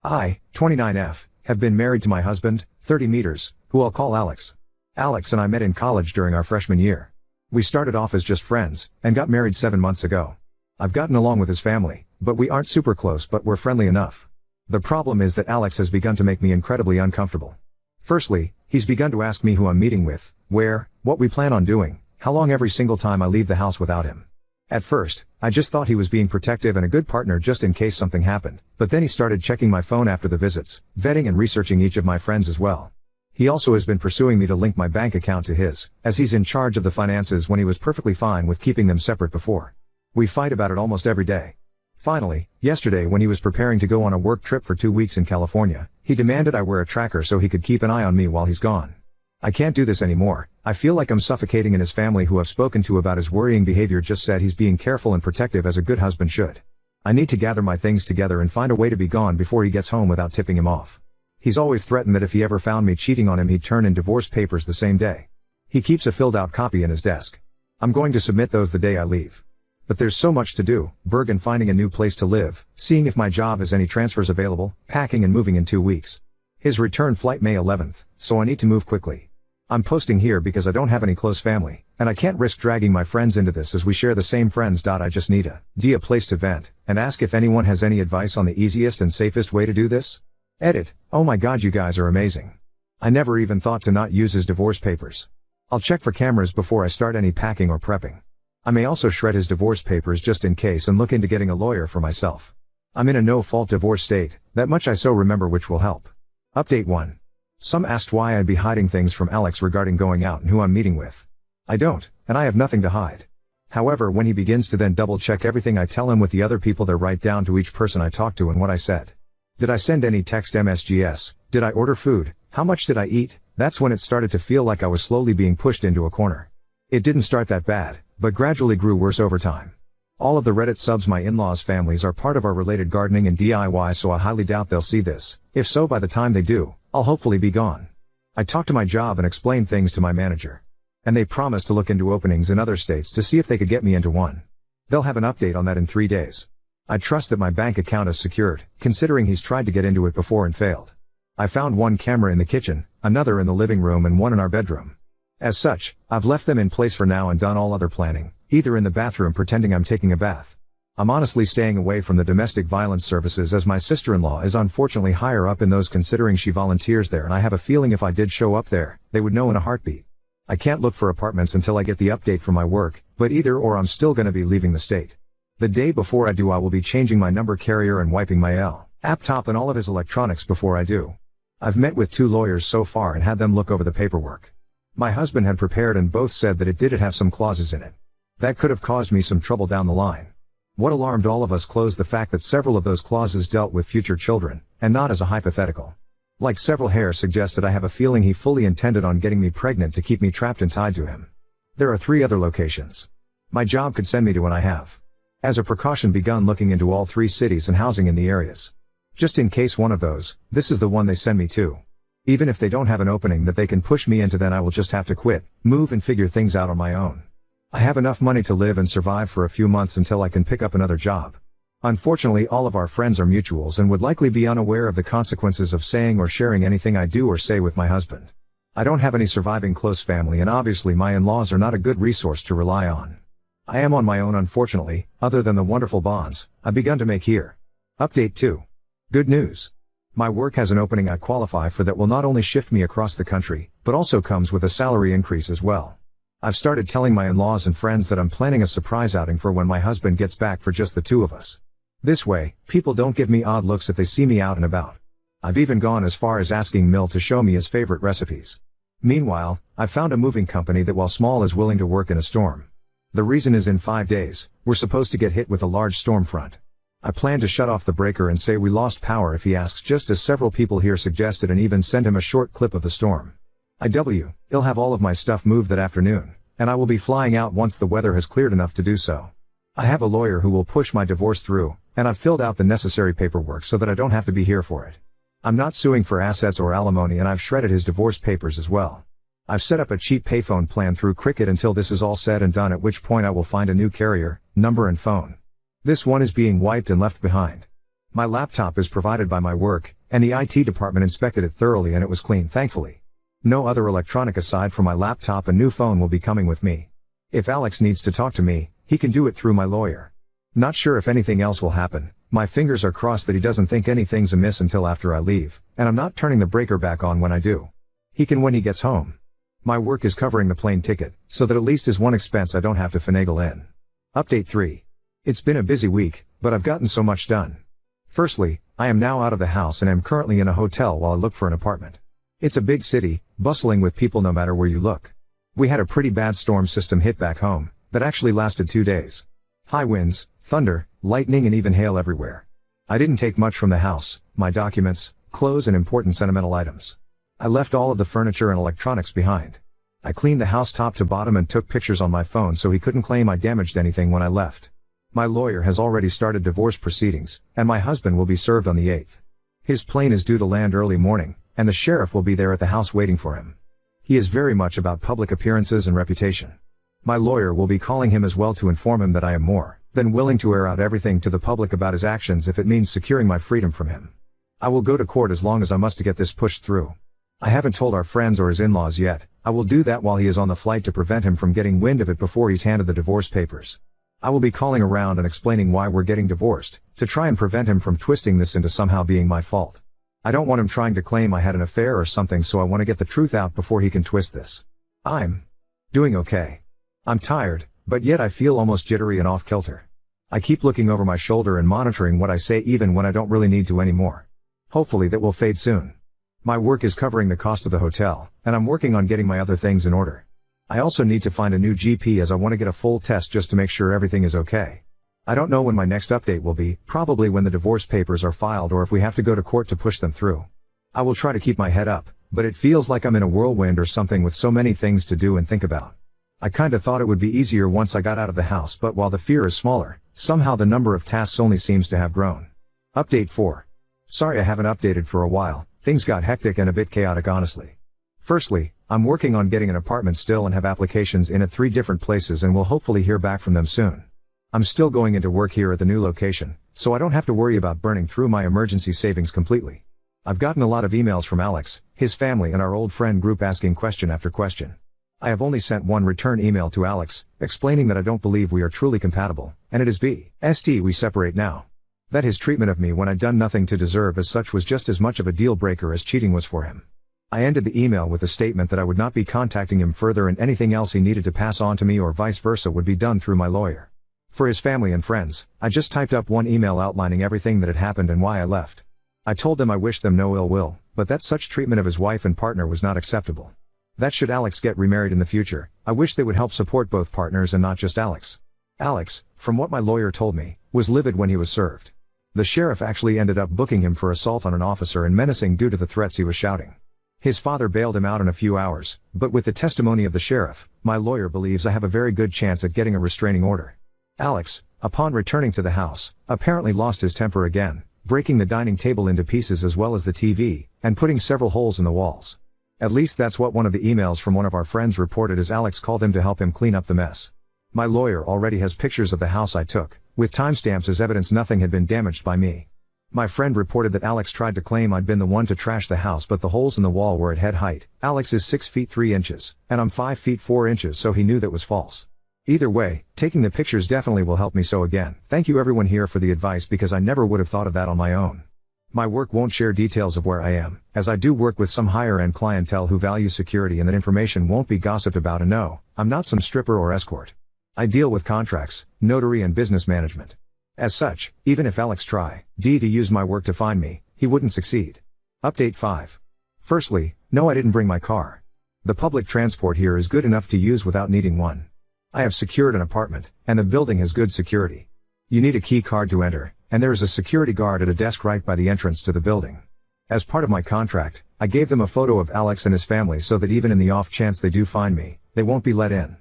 I, 29F, have been married to my husband, 30 meters, who I'll call Alex. Alex and I met in college during our freshman year. We started off as just friends, and got married 7 months ago. I've gotten along with his family, but we aren't super close, but we're friendly enough. The problem is that Alex has begun to make me incredibly uncomfortable. Firstly, he's begun to ask me who I'm meeting with, where, what we plan on doing, how long every single time I leave the house without him. At first, I just thought he was being protective and a good partner just in case something happened, but then he started checking my phone after the visits, vetting and researching each of my friends as well. He also has been pursuing me to link my bank account to his, as he's in charge of the finances when he was perfectly fine with keeping them separate before. We fight about it almost every day. Finally, yesterday when he was preparing to go on a work trip for 2 weeks in California, he demanded I wear a tracker so he could keep an eye on me while he's gone. I can't do this anymore. I feel like I'm suffocating, and his family, who I've spoken to about his worrying behavior, just said he's being careful and protective as a good husband should. I need to gather my things together and find a way to be gone before he gets home without tipping him off. He's always threatened that if he ever found me cheating on him, he'd turn in divorce papers the same day. He keeps a filled out copy in his desk. I'm going to submit those the day I leave. But there's so much to do: Bergen, finding a new place to live, seeing if my job has any transfers available, packing and moving in 2 weeks. His return flight May 11th, so I need to move quickly. I'm posting here because I don't have any close family, and I can't risk dragging my friends into this as we share the same friends. I just need a place to vent, and ask if anyone has any advice on the easiest and safest way to do this. Edit. Oh my god, you guys are amazing. I never even thought to not use his divorce papers. I'll check for cameras before I start any packing or prepping. I may also shred his divorce papers just in case and look into getting a lawyer for myself. I'm in a no-fault divorce state, that much I so remember, which will help. Update 1. Some asked why I'd be hiding things from Alex regarding going out and who I'm meeting with. I don't, and I have nothing to hide. However, when he begins to then double-check everything I tell him with the other people there, right down to each person I talk to and what I said. Did I send any text MSGs? Did I order food? How much did I eat? That's when it started to feel like I was slowly being pushed into a corner. It didn't start that bad, but gradually grew worse over time. All of the Reddit subs, my in-laws' families, are part of our related gardening and DIY, so I highly doubt they'll see this. If so, by the time they do, I'll hopefully be gone. I talked to my job and explained things to my manager. And they promised to look into openings in other states to see if they could get me into one. They'll have an update on that in 3 days. I trust that my bank account is secured, considering he's tried to get into it before and failed. I found one camera in the kitchen, another in the living room, and one in our bedroom. As such, I've left them in place for now and done all other planning, either in the bathroom pretending I'm taking a bath. I'm honestly staying away from the domestic violence services as my sister-in-law is unfortunately higher up in those, considering she volunteers there, and I have a feeling if I did show up there, they would know in a heartbeat. I can't look for apartments until I get the update from my work, but either or I'm still gonna be leaving the state. The day before I do, I will be changing my number carrier and wiping my laptop and all of his electronics before I do. I've met with 2 lawyers so far and had them look over the paperwork. My husband had prepared, and both said that it did have some clauses in it that could have caused me some trouble down the line. What alarmed all of us closed the fact that several of those clauses dealt with future children, and not as a hypothetical. Like several hairs suggested, I have a feeling he fully intended on getting me pregnant to keep me trapped and tied to him. There are 3 other locations my job could send me to, and I have, as a precaution, begun looking into all 3 cities and housing in the areas. Just in case one of those, this is the one they send me to. Even if they don't have an opening that they can push me into, then I will just have to quit, move and figure things out on my own. I have enough money to live and survive for a few months until I can pick up another job. Unfortunately, all of our friends are mutuals and would likely be unaware of the consequences of saying or sharing anything I do or say with my husband. I don't have any surviving close family, and obviously my in-laws are not a good resource to rely on. I am on my own, unfortunately, other than the wonderful bonds I've begun to make here. Update 2. Good news. My work has an opening I qualify for that will not only shift me across the country, but also comes with a salary increase as well. I've started telling my in-laws and friends that I'm planning a surprise outing for when my husband gets back for just the 2 of us. This way, people don't give me odd looks if they see me out and about. I've even gone as far as asking Mill to show me his favorite recipes. Meanwhile, I've found a moving company that, while small, is willing to work in a storm. The reason is, in 5 days, we're supposed to get hit with a large storm front. I plan to shut off the breaker and say we lost power if he asks, just as several people here suggested, and even send him a short clip of the storm. I'll have all of my stuff moved that afternoon, and I will be flying out once the weather has cleared enough to do so. I have a lawyer who will push my divorce through, and I've filled out the necessary paperwork so that I don't have to be here for it. I'm not suing for assets or alimony, and I've shredded his divorce papers as well. I've set up a cheap payphone plan through Cricket until this is all said and done, at which point I will find a new carrier, number and phone. This one is being wiped and left behind. My laptop is provided by my work, and the IT department inspected it thoroughly and it was clean, thankfully. No other electronic aside from my laptop and new phone will be coming with me. If Alex needs to talk to me, he can do it through my lawyer. Not sure if anything else will happen. My fingers are crossed that he doesn't think anything's amiss until after I leave, and I'm not turning the breaker back on when I do. He can when he gets home. My work is covering the plane ticket, so that at least is one expense I don't have to finagle in. Update 3. It's been a busy week, but I've gotten so much done. Firstly, I am now out of the house and am currently in a hotel while I look for an apartment. It's a big city, bustling with people no matter where you look. We had a pretty bad storm system hit back home, that actually lasted 2 days. High winds, thunder, lightning and even hail everywhere. I didn't take much from the house, my documents, clothes and important sentimental items. I left all of the furniture and electronics behind. I cleaned the house top to bottom and took pictures on my phone so he couldn't claim I damaged anything when I left. My lawyer has already started divorce proceedings, and my husband will be served on the 8th. His plane is due to land early morning, and the sheriff will be there at the house waiting for him. He is very much about public appearances and reputation. My lawyer will be calling him as well to inform him that I am more than willing to air out everything to the public about his actions if it means securing my freedom from him. I will go to court as long as I must to get this pushed through. I haven't told our friends or his in-laws yet. I will do that while he is on the flight to prevent him from getting wind of it before he's handed the divorce papers. I will be calling around and explaining why we're getting divorced, to try and prevent him from twisting this into somehow being my fault. I don't want him trying to claim I had an affair or something, so I want to get the truth out before he can twist this. I'm doing okay. I'm tired, but yet I feel almost jittery and off kilter. I keep looking over my shoulder and monitoring what I say even when I don't really need to anymore. Hopefully that will fade soon. My work is covering the cost of the hotel, and I'm working on getting my other things in order. I also need to find a new GP as I want to get a full test just to make sure everything is okay. I don't know when my next update will be, probably when the divorce papers are filed or if we have to go to court to push them through. I will try to keep my head up, but it feels like I'm in a whirlwind or something with so many things to do and think about. I kinda thought it would be easier once I got out of the house, but while the fear is smaller, somehow the number of tasks only seems to have grown. Update 4. Sorry I haven't updated for a while, things got hectic and a bit chaotic honestly. Firstly, I'm working on getting an apartment still and have applications in at 3 different places and will hopefully hear back from them soon. I'm still going into work here at the new location, so I don't have to worry about burning through my emergency savings completely. I've gotten a lot of emails from Alex, his family and our old friend group asking question after question. I have only sent one return email to Alex, explaining that I don't believe we are truly compatible, and it is BST we separate now. That his treatment of me when I'd done nothing to deserve as such was just as much of a deal breaker as cheating was for him. I ended the email with a statement that I would not be contacting him further and anything else he needed to pass on to me or vice versa would be done through my lawyer. For his family and friends, I just typed up one email outlining everything that had happened and why I left. I told them I wished them no ill will, but that such treatment of his wife and partner was not acceptable. That should Alex get remarried in the future, I wish they would help support both partners and not just Alex. Alex, from what my lawyer told me, was livid when he was served. The sheriff actually ended up booking him for assault on an officer and menacing due to the threats he was shouting. His father bailed him out in a few hours, but with the testimony of the sheriff, my lawyer believes I have a very good chance at getting a restraining order. Alex, upon returning to the house, apparently lost his temper again, breaking the dining table into pieces as well as the TV, and putting several holes in the walls. At least that's what one of the emails from one of our friends reported as Alex called him to help him clean up the mess. My lawyer already has pictures of the house I took, with timestamps as evidence nothing had been damaged by me. My friend reported that Alex tried to claim I'd been the one to trash the house, but the holes in the wall were at head height. Alex is 6 feet 3 inches, and I'm 5 feet 4 inches, so he knew that was false. Either way, taking the pictures definitely will help me, so again, thank you everyone here for the advice because I never would have thought of that on my own. My work won't share details of where I am, as I do work with some higher-end clientele who value security and that information won't be gossiped about, and no, I'm not some stripper or escort. I deal with contracts, notary and business management. As such, even if Alex tried to use my work to find me, he wouldn't succeed. Update 5. Firstly, no, I didn't bring my car. The public transport here is good enough to use without needing one. I have secured an apartment, and the building has good security. You need a key card to enter, and there is a security guard at a desk right by the entrance to the building. As part of my contract, I gave them a photo of Alex and his family so that even in the off chance they do find me, they won't be let in.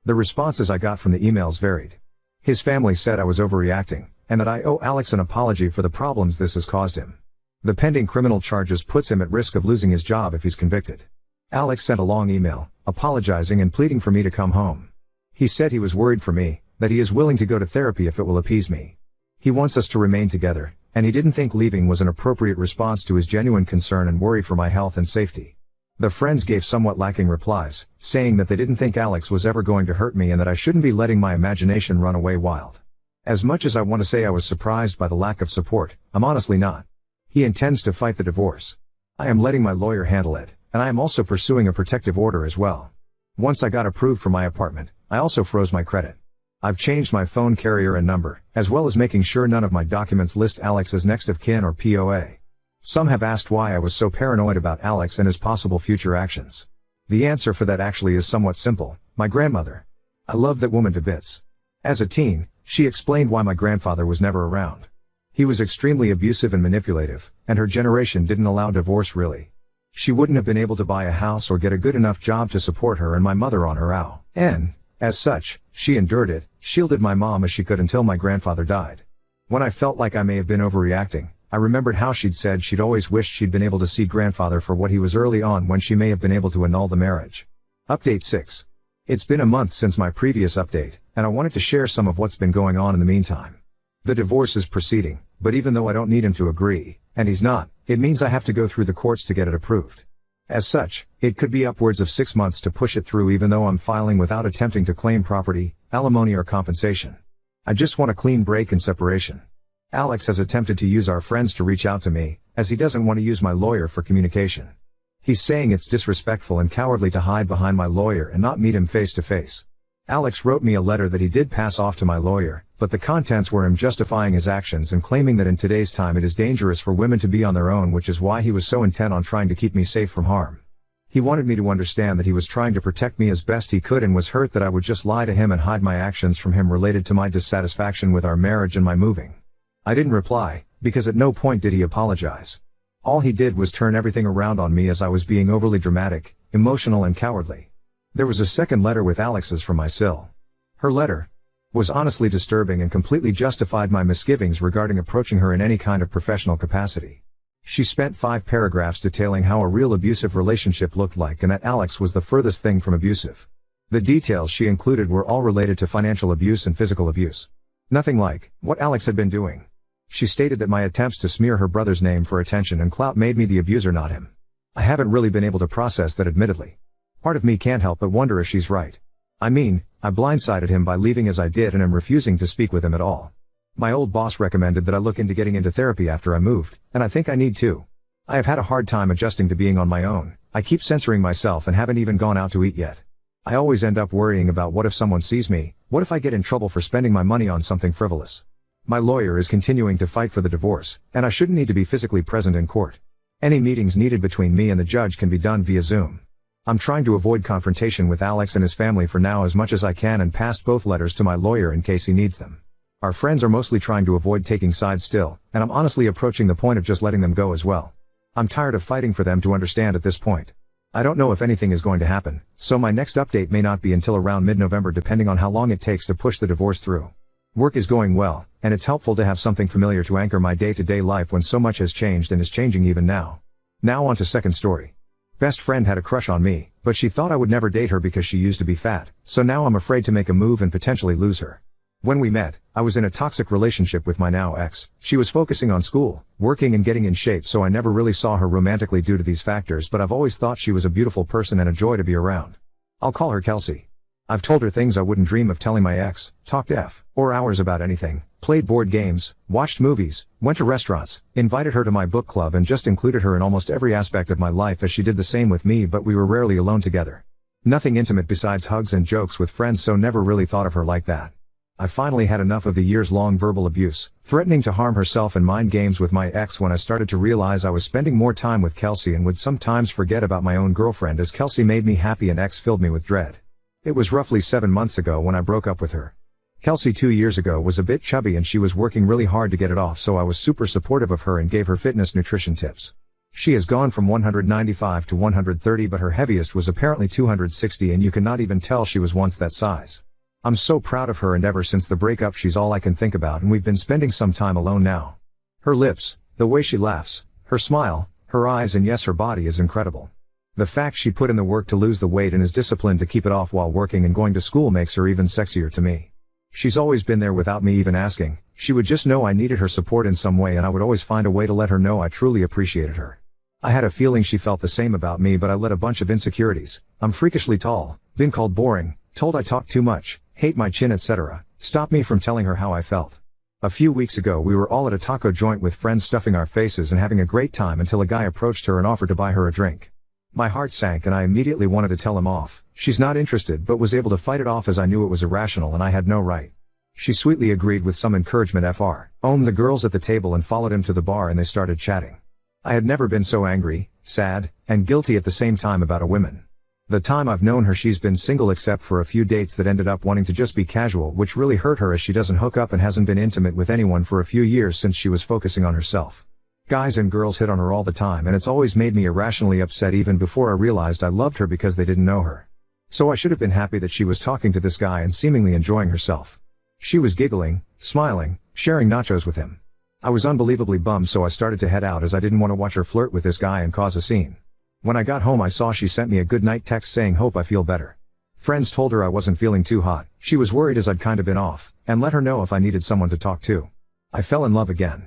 The responses I got from the emails varied. His family said I was overreacting, and that I owe Alex an apology for the problems this has caused him. The pending criminal charges puts him at risk of losing his job if he's convicted. Alex sent a long email, apologizing and pleading for me to come home. He said he was worried for me, that he is willing to go to therapy if it will appease me. He wants us to remain together, and he didn't think leaving was an appropriate response to his genuine concern and worry for my health and safety. The friends gave somewhat lacking replies, saying that they didn't think Alex was ever going to hurt me and that I shouldn't be letting my imagination run away wild. As much as I want to say I was surprised by the lack of support, I'm honestly not. He intends to fight the divorce. I am letting my lawyer handle it, and I am also pursuing a protective order as well. Once I got approved for my apartment, I also froze my credit. I've changed my phone carrier and number, as well as making sure none of my documents list Alex as next of kin or POA. Some have asked why I was so paranoid about Alex and his possible future actions. The answer for that actually is somewhat simple: my grandmother. I love that woman to bits. As a teen, she explained why my grandfather was never around. He was extremely abusive and manipulative, and her generation didn't allow divorce really. She wouldn't have been able to buy a house or get a good enough job to support her and my mother on her own. As such, she endured it, shielded my mom as she could until my grandfather died. When I felt like I may have been overreacting, I remembered how she'd said she'd always wished she'd been able to see grandfather for what he was early on when she may have been able to annul the marriage. Update 6. It's been a month since my previous update, and I wanted to share some of what's been going on in the meantime. The divorce is proceeding, but even though I don't need him to agree, and he's not, it means I have to go through the courts to get it approved. As such, it could be upwards of 6 months to push it through even though I'm filing without attempting to claim property, alimony or compensation. I just want a clean break and separation. Alex has attempted to use our friends to reach out to me, as he doesn't want to use my lawyer for communication. He's saying it's disrespectful and cowardly to hide behind my lawyer and not meet him face to face. Alex wrote me a letter that he did pass off to my lawyer, but the contents were him justifying his actions and claiming that in today's time it is dangerous for women to be on their own, which is why he was so intent on trying to keep me safe from harm. He wanted me to understand that he was trying to protect me as best he could and was hurt that I would just lie to him and hide my actions from him related to my dissatisfaction with our marriage and my moving. I didn't reply, because at no point did he apologize. All he did was turn everything around on me as I was being overly dramatic, emotional and cowardly. There was a second letter with Alex's from my sil. Her letter was honestly disturbing and completely justified my misgivings regarding approaching her in any kind of professional capacity. She spent 5 paragraphs detailing how a real abusive relationship looked like and that Alex was the furthest thing from abusive. The details she included were all related to financial abuse and physical abuse. Nothing like what Alex had been doing. She stated that my attempts to smear her brother's name for attention and clout made me the abuser, not him. I haven't really been able to process that, admittedly. Part of me can't help but wonder if she's right. I mean, I blindsided him by leaving as I did and am refusing to speak with him at all. My old boss recommended that I look into getting into therapy after I moved, and I think I need to. I have had a hard time adjusting to being on my own. I keep censoring myself and haven't even gone out to eat yet. I always end up worrying about what if someone sees me, what if I get in trouble for spending my money on something frivolous. My lawyer is continuing to fight for the divorce, and I shouldn't need to be physically present in court. Any meetings needed between me and the judge can be done via Zoom. I'm trying to avoid confrontation with Alex and his family for now as much as I can and passed both letters to my lawyer in case he needs them. Our friends are mostly trying to avoid taking sides still, and I'm honestly approaching the point of just letting them go as well. I'm tired of fighting for them to understand at this point. I don't know if anything is going to happen, so my next update may not be until around mid-November depending on how long it takes to push the divorce through. Work is going well, and it's helpful to have something familiar to anchor my day-to-day life when so much has changed and is changing even now. Now on to second story. Best friend had a crush on me, but she thought I would never date her because she used to be fat, so now I'm afraid to make a move and potentially lose her. When we met, I was in a toxic relationship with my now ex. She was focusing on school, working and getting in shape, so I never really saw her romantically due to these factors, but I've always thought she was a beautiful person and a joy to be around. I'll call her Kelsey. I've told her things I wouldn't dream of telling my ex, talked or hours about anything, played board games, watched movies, went to restaurants, invited her to my book club and just included her in almost every aspect of my life as she did the same with me, but we were rarely alone together. Nothing intimate besides hugs and jokes with friends, so never really thought of her like that. I finally had enough of the years-long verbal abuse, threatening to harm herself and mind games with my ex when I started to realize I was spending more time with Kelsey and would sometimes forget about my own girlfriend as Kelsey made me happy and ex filled me with dread. It was roughly 7 months ago when I broke up with her. Kelsey 2 years ago was a bit chubby and she was working really hard to get it off, so I was super supportive of her and gave her fitness nutrition tips. She has gone from 195 to 130, but her heaviest was apparently 260 and you cannot even tell she was once that size. I'm so proud of her, and ever since the breakup she's all I can think about, and we've been spending some time alone now. Her lips, the way she laughs, her smile, her eyes, and yes, her body is incredible. The fact she put in the work to lose the weight and is disciplined to keep it off while working and going to school makes her even sexier to me. She's always been there without me even asking. She would just know I needed her support in some way, and I would always find a way to let her know I truly appreciated her. I had a feeling she felt the same about me, but I let a bunch of insecurities, I'm freakishly tall, been called boring, told I talk too much, hate my chin, etc., stop me from telling her how I felt. A few weeks ago we were all at a taco joint with friends stuffing our faces and having a great time until a guy approached her and offered to buy her a drink. My heart sank and I immediately wanted to tell him off. She's not interested, but was able to fight it off as I knew it was irrational and I had no right. She sweetly agreed with some encouragement, the girls at the table, and followed him to the bar and they started chatting. I had never been so angry, sad, and guilty at the same time about a woman. The time I've known her she's been single except for a few dates that ended up wanting to just be casual, which really hurt her as she doesn't hook up and hasn't been intimate with anyone for a few years since she was focusing on herself. Guys and girls hit on her all the time and it's always made me irrationally upset even before I realized I loved her because they didn't know her. So I should have been happy that she was talking to this guy and seemingly enjoying herself. She was giggling, smiling, sharing nachos with him. I was unbelievably bummed, so I started to head out as I didn't want to watch her flirt with this guy and cause a scene. When I got home I saw she sent me a good night text saying hope I feel better. Friends told her I wasn't feeling too hot, she was worried as I'd kinda been off, and let her know if I needed someone to talk to. I fell in love again.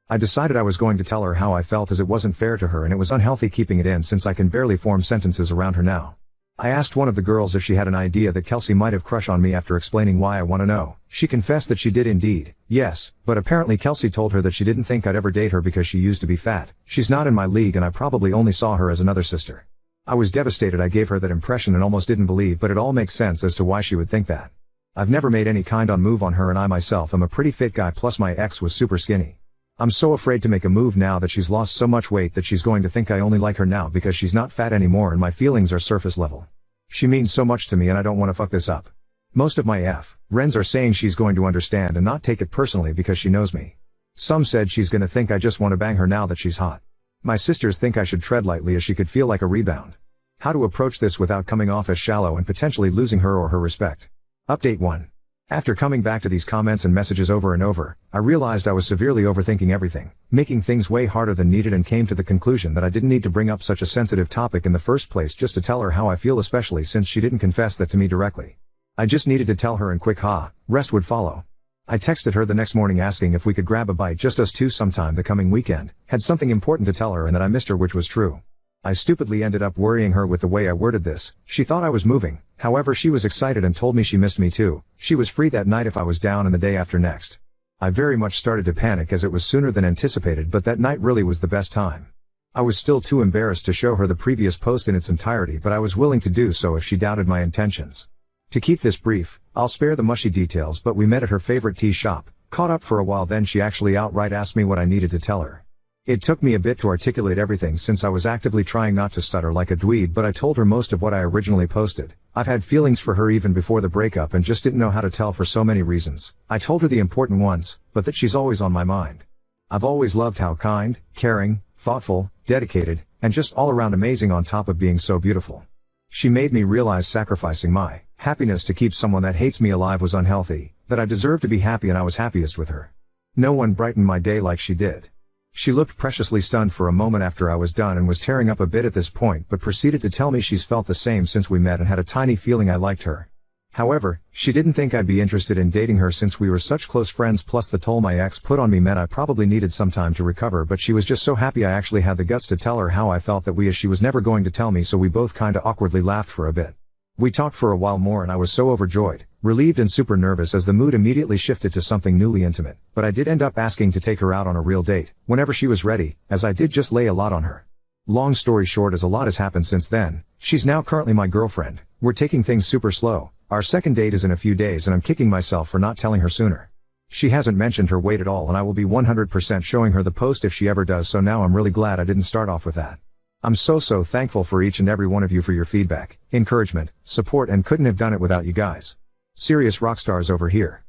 I decided I was going to tell her how I felt as it wasn't fair to her and it was unhealthy keeping it in since I can barely form sentences around her now. I asked one of the girls if she had an idea that Kelsey might have crush on me after explaining why I want to know. She confessed that she did indeed, yes, but apparently Kelsey told her that she didn't think I'd ever date her because she used to be fat. She's not in my league and I probably only saw her as another sister. I was devastated I gave her that impression and almost didn't believe, but it all makes sense as to why she would think that. I've never made any kind of move on her and I myself am a pretty fit guy, plus my ex was super skinny. I'm so afraid to make a move now that she's lost so much weight that she's going to think I only like her now because she's not fat anymore and my feelings are surface level. She means so much to me and I don't want to fuck this up. Most of my friends are saying she's going to understand and not take it personally because she knows me. Some said she's gonna think I just want to bang her now that she's hot. My sisters think I should tread lightly as she could feel like a rebound. How to approach this without coming off as shallow and potentially losing her or her respect. Update 1. After coming back to these comments and messages over and over, I realized I was severely overthinking everything, making things way harder than needed, and came to the conclusion that I didn't need to bring up such a sensitive topic in the first place just to tell her how I feel, especially since she didn't confess that to me directly. I just needed to tell her and rest would follow. I texted her the next morning asking if we could grab a bite, just us two, sometime the coming weekend, had something important to tell her and that I missed her, which was true. I stupidly ended up worrying her with the way I worded this. She thought I was moving, however she was excited and told me she missed me too. She was free that night if I was down and the day after next. I very much started to panic as it was sooner than anticipated, but that night really was the best time. I was still too embarrassed to show her the previous post in its entirety, but I was willing to do so if she doubted my intentions. To keep this brief, I'll spare the mushy details, but we met at her favorite tea shop, caught up for a while, then she actually outright asked me what I needed to tell her. It took me a bit to articulate everything since I was actively trying not to stutter like a dweeb, but I told her most of what I originally posted. I've had feelings for her even before the breakup and just didn't know how to tell for so many reasons. I told her the important ones, but that she's always on my mind. I've always loved how kind, caring, thoughtful, dedicated, and just all around amazing on top of being so beautiful. She made me realize sacrificing my happiness to keep someone that hates me alive was unhealthy, that I deserved to be happy, and I was happiest with her. No one brightened my day like she did. She looked preciously stunned for a moment after I was done and was tearing up a bit at this point, but proceeded to tell me she's felt the same since we met and had a tiny feeling I liked her. However, she didn't think I'd be interested in dating her since we were such close friends, plus the toll my ex put on me meant I probably needed some time to recover, but she was just so happy I actually had the guts to tell her how I felt that she was never going to tell me, so we both kinda awkwardly laughed for a bit. We talked for a while more and I was so overjoyed, relieved and super nervous as the mood immediately shifted to something newly intimate, but I did end up asking to take her out on a real date, whenever she was ready, as I did just lay a lot on her. Long story short, as a lot has happened since then, she's now currently my girlfriend. We're taking things super slow. Our second date is in a few days and I'm kicking myself for not telling her sooner. She hasn't mentioned her weight at all and I will be 100% showing her the post if she ever does, so now I'm really glad I didn't start off with that. I'm so thankful for each and every one of you for your feedback, encouragement, support, and couldn't have done it without you guys. Serious rock stars over here.